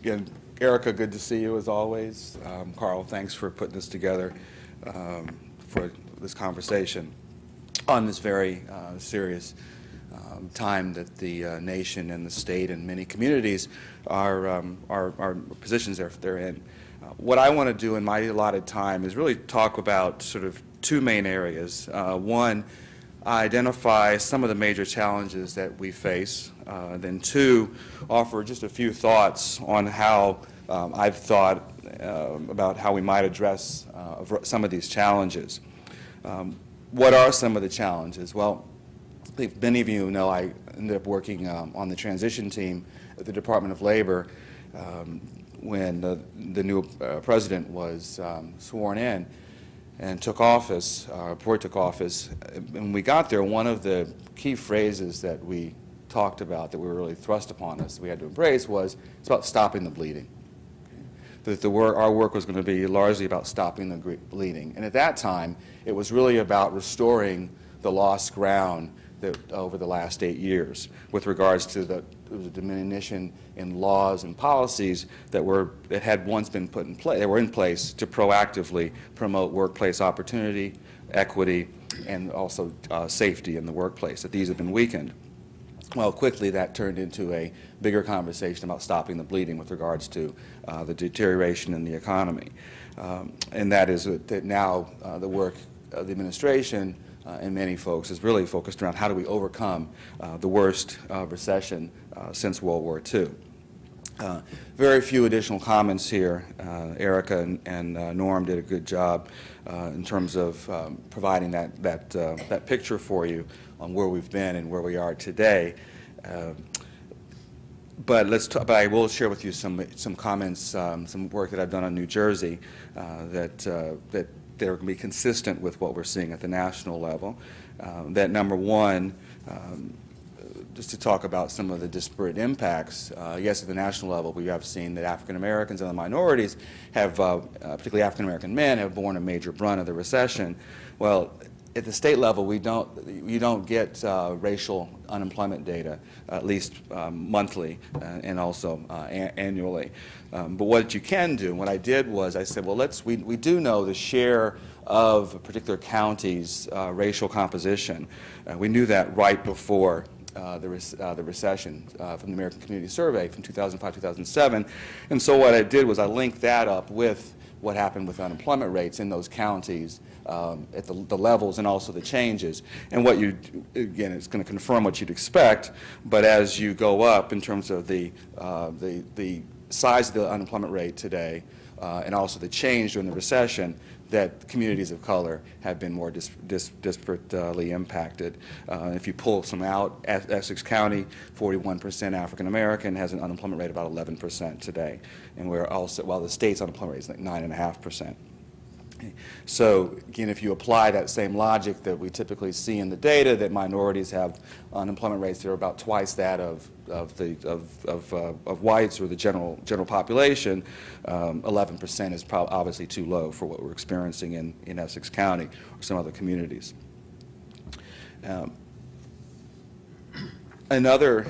Again, Erica, good to see you as always. Carl, thanks for putting this together for this conversation on this very serious time that the nation and the state and many communities are positions they're in. What I want to do in my allotted time is really talk about sort of two main areas. One, identify some of the major challenges that we face. Then two, offer just a few thoughts on how I've thought about how we might address some of these challenges. What are some of the challenges? Well, I think many of you know I ended up working on the transition team at the Department of Labor when the new president was sworn in and took office, before he took office. When we got there, one of the key phrases that we talked about that we were really thrust upon us, we had to embrace, was it's about stopping the bleeding. That our work was going to be largely about stopping the bleeding. And at that time, it was really about restoring the lost ground that over the last 8 years with regards to the diminution in laws and policies that had once been put in place, that were in place to proactively promote workplace opportunity, equity, and also safety in the workplace, that these have been weakened. Well, quickly that turned into a bigger conversation about stopping the bleeding with regards to the deterioration in the economy. And that is that now the work of the administration and many folks is really focused around how do we overcome the worst recession since World War II. Very few additional comments here. Erica and Norm did a good job in terms of providing that picture for you on where we've been and where we are today. But I will share with you some comments, some work that I've done on New Jersey that they're going to be consistent with what we're seeing at the national level. That number one, just to talk about some of the disparate impacts, yes, at the national level, we have seen that African Americans and the minorities have, particularly African American men, have borne a major brunt of the recession. Well, at the state level, you don't get racial unemployment data, at least monthly and also annually. But what you can do, and what I did was I said, well, we do know the share of a particular county's racial composition. We knew that right before the recession from the American Community Survey from 2005-2007. And so what I did was I linked that up with what happened with unemployment rates in those counties at the levels and also the changes. And what again, it's going to confirm what you'd expect, but as you go up in terms of the size of the unemployment rate today and also the change during the recession, that communities of color have been more disparately impacted. If you pull some out, Essex County, 41% African American, has an unemployment rate of about 11% today, and while the state's unemployment rate is like 9.5%. So again, if you apply that same logic that we typically see in the data, that minorities have unemployment rates that are about twice that of whites or the general population, 11% is obviously too low for what we're experiencing in Essex County or some other communities. Another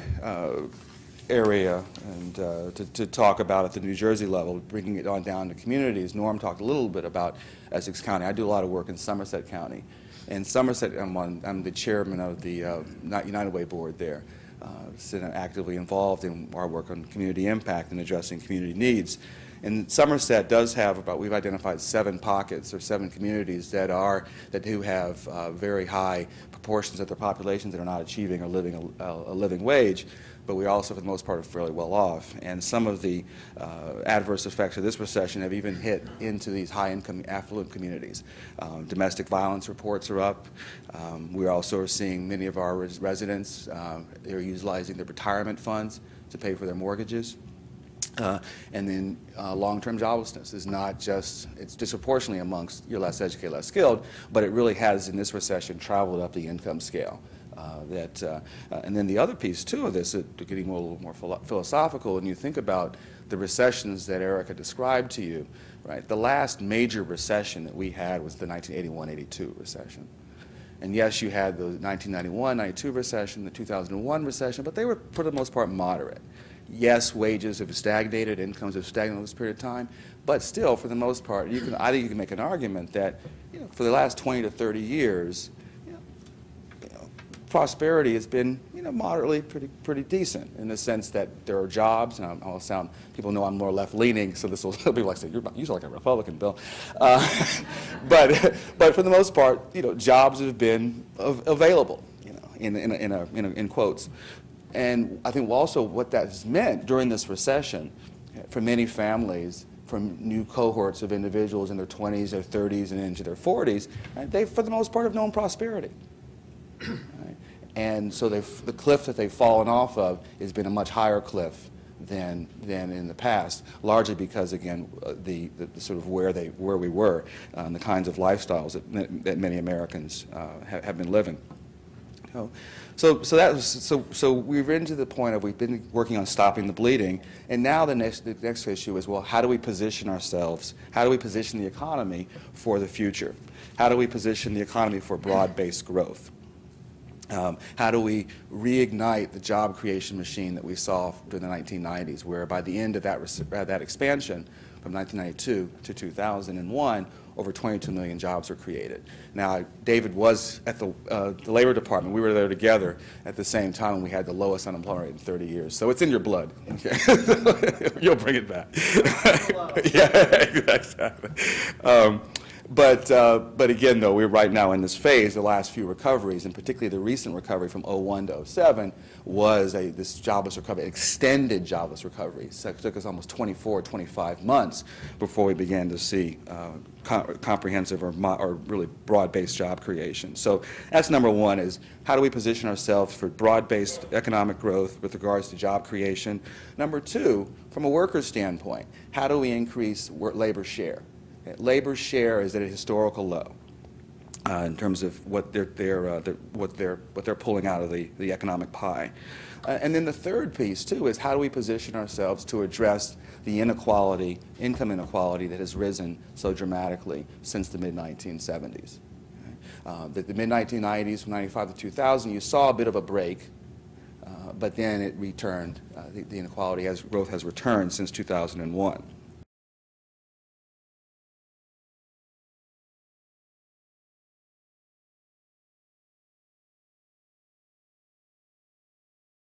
area and to talk about at the New Jersey level, bringing it on down to communities. Norm talked a little bit about Essex County. I do a lot of work in Somerset County. In Somerset, I'm the chairman of the United Way board there. Actively involved in our work on community impact and addressing community needs. And Somerset does have we've identified 7 pockets or 7 communities that do have very high proportions of their populations that are not achieving or living a living wage, but we also, for the most part, are fairly well off. And some of the adverse effects of this recession have even hit into these high-income, affluent communities. Domestic violence reports are up. We also are seeing many of our residents, they're utilizing their retirement funds to pay for their mortgages. And then long-term joblessness is not just, it's disproportionately amongst your less educated, less skilled, but it really has, in this recession, traveled up the income scale. And then the other piece, too, of this, getting a little more philosophical, and you think about the recessions that Erica described to you, right? The last major recession that we had was the 1981-82 recession. And yes, you had the 1991-92 recession, the 2001 recession, but they were, for the most part, moderate. Yes, wages have stagnated, incomes have stagnated over this period of time, but still, for the most part, I think you can make an argument that, for the last 20 to 30 years, prosperity has been, moderately pretty decent in the sense that there are jobs, and people know I'm more left-leaning, so this will, people like say, you sound like a Republican, Bill. But for the most part, jobs have been available, in quotes. And I think also what that has meant during this recession for many families, from new cohorts of individuals in their 20s, their 30s, and into their 40s, right, they, for the most part, have known prosperity. Right? And so the cliff that they've fallen off of has been a much higher cliff than in the past, largely because, again, the sort of where we were, the kinds of lifestyles that many Americans have been living. So we've been to the point of we've been working on stopping the bleeding, and now the next issue is, well, how do we position ourselves? How do we position the economy for the future? How do we position the economy for broad-based growth? How do we reignite the job creation machine that we saw during the 1990s, where by the end of that expansion, from 1992 to 2001, over 22 million jobs were created. Now, David was at the Labor Department. We were there together at the same time, and we had the lowest unemployment rate in 30 years. So it's in your blood. Okay? You'll bring it back. Yeah, exactly. But again, though, we're right now in this phase. The last few recoveries, and particularly the recent recovery from 01 to 07, was this jobless recovery, extended jobless recovery. So it took us almost 24, 25 months before we began to see comprehensive or really broad-based job creation. So that's number one, is how do we position ourselves for broad-based economic growth with regards to job creation? Number two, from a worker's standpoint, how do we increase labor share? Labor's share is at a historical low in terms of what they're pulling out of the economic pie. And then the third piece, too, is how do we position ourselves to address the inequality, income inequality that has risen so dramatically since the mid-1970s. The mid-1990s, from 95 to 2000, you saw a bit of a break, but then it returned. The inequality growth has returned since 2001.